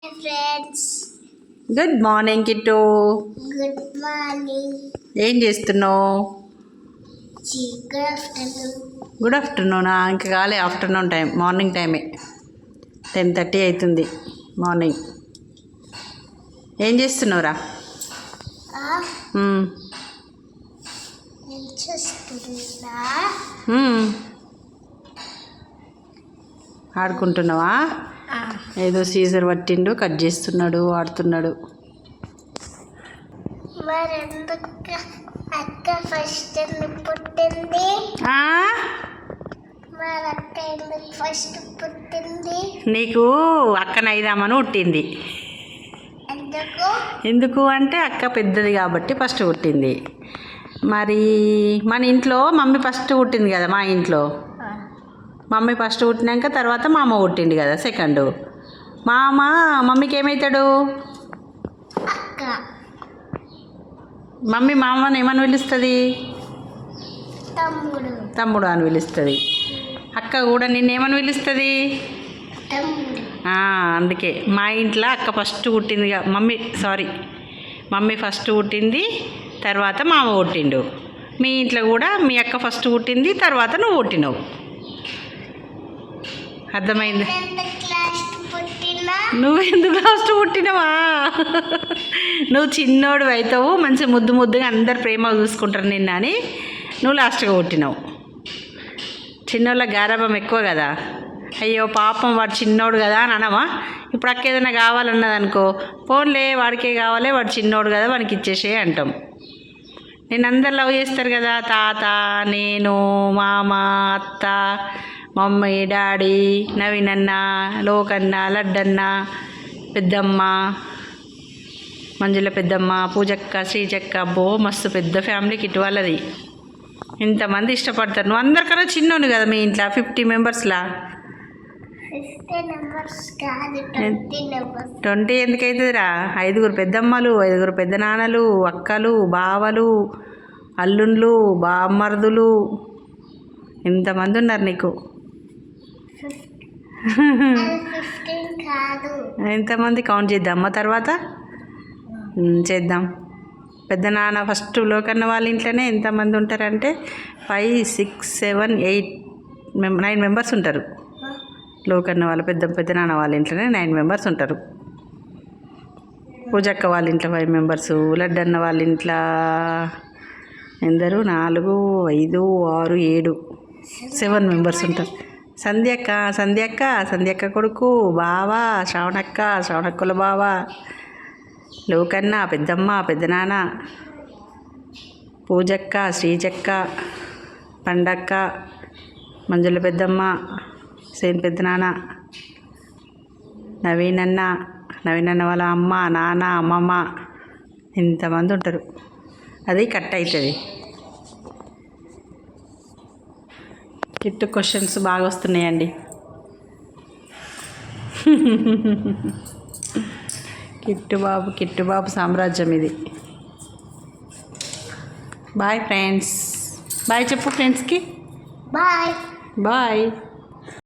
Friends good morning Kittu. Good morning. ఏం చేస్తున్నావు? Good ఆఫ్టర్నూనా? ఇంకా కాలే ఆఫ్టర్నూన్ టైం, మార్నింగ్ టైమే. 10:30 అవుతుంది మార్నింగ్. ఏం చేస్తున్నావురా? ఆడుకుంటున్నావా? ఏదో సీజర్ పట్టిండు, కట్ చేస్తున్నాడు, ఆడుతున్నాడు. అక్క ఫస్ట్ పుట్టింది. ఫస్ట్ పుట్టింది. నీకు అక్కన అయిదామని పుట్టింది. ఎందుకు అంటే అక్క పెద్దది కాబట్టి ఫస్ట్ పుట్టింది. మరి మన ఇంట్లో మమ్మీ ఫస్ట్ పుట్టింది కదా. మా ఇంట్లో మమ్మీ ఫస్ట్ పుట్టినాక తర్వాత మామ పుట్టింది కదా సెకండ్. మమ్మీకి ఏమవుతాడు? అక్క. మమ్మీ మామని ఏమని పిలుస్తుంది? తమ్ముడు. తమ్ముడు అని పిలుస్తుంది. అక్క కూడా నిన్నేమని పిలుస్తుంది? అందుకే మా ఇంట్లో అక్క ఫస్ట్ పుట్టింది. మమ్మీ ఫస్ట్ పుట్టింది, తర్వాత మామ పుట్టిండు. మీ ఇంట్లో కూడా మీ అక్క ఫస్ట్ పుట్టింది, తర్వాత నువ్వు పుట్టినావు. అర్థమైంది? నువ్వెందుకు లాస్ట్ పుట్టినవా? నువ్వు చిన్నోడు అవుతావు, మంచి ముద్దుగా అందరు ప్రేమగా చూసుకుంటారు నిన్న అని నువ్వు లాస్ట్గా పుట్టినావు. చిన్నోళ్ళకి గారాబం ఎక్కువ కదా. అయ్యో పాపం వాడు చిన్నోడు కదా అని అనమా? ఇప్పుడు అక్క ఏదైనా కావాలన్నది అనుకో, ఫోన్లే వాడికే కావాలి, వాడు చిన్నోడు కదా వానికి ఇచ్చేసే అంటాం. నేను అందరు లవ్ చేస్తారు కదా, తాత, నేను, మామ, అత్త, మమ్మీ, డాడీ, నవీనన్న, లోకన్న, లడ్డన్న, పెద్దమ్మ, మంజుల పెద్దమ్మ, పూజక్క, శ్రీజక్క. అబ్బో మస్తు పెద్ద ఫ్యామిలీకి ఇటు వాళ్ళది. ఇంతమంది ఇష్టపడతారు. నువ్వు అందరికన్నా చిన్నోను కదా మీ ఇంట్లో. 50 మెంబర్స్లా. 20 ఎందుకు అవుతుందిరా? 5 పెద్దమ్మలు, 5 పెద్ద నాన్నలు, అక్కలు, బావలు, అల్లుండ్లు, బామ్మర్దులు, ఇంతమంది ఉన్నారు నీకు. ఎంతమంది కౌంట్ చేద్దామా? తర్వాత చేద్దాం. పెద్ద నాన్న ఫస్ట్ లోకన్న వాళ్ళ ఇంట్లోనే ఎంతమంది ఉంటారంటే 5, 6, 7, 8, 9 మెంబర్స్ ఉంటారు. లోకన్న వాళ్ళ పెద్ద నాన్న వాళ్ళ ఇంట్లోనే 9 మెంబర్స్ ఉంటారు. పూజక్క వాళ్ళ ఇంట్లో 5 మెంబర్సు, లడ్డన్న వాళ్ళ ఇంట్లో ఎందరు? 4, 5, 6, 7, 7 మెంబర్స్ ఉంటారు. సంధ్యక్క కొడుకు, బావ, శ్రవణక్కల బావ, లోకన్న, పెద్దమ్మ, పెద్దనాన్న, పూజక్క, శ్రీజక్క, పండక్క, మంజుల పెద్దమ్మ, సేన్ పెద్దనాన్న, నవీనన్న వాళ్ళ అమ్మ, నాన్న, అమ్మమ్మ, ఇంతమంది ఉంటారు. అది కట్ అవుతుంది. కిట్టు క్వశ్చన్స్ బాగా వస్తున్నాయండి. కిట్టు బాబు సామ్రాజ్యం ఇది. Bye friends. బాయ్ చెప్పు ఫ్రెండ్స్కి. బాయ్. బాయ్.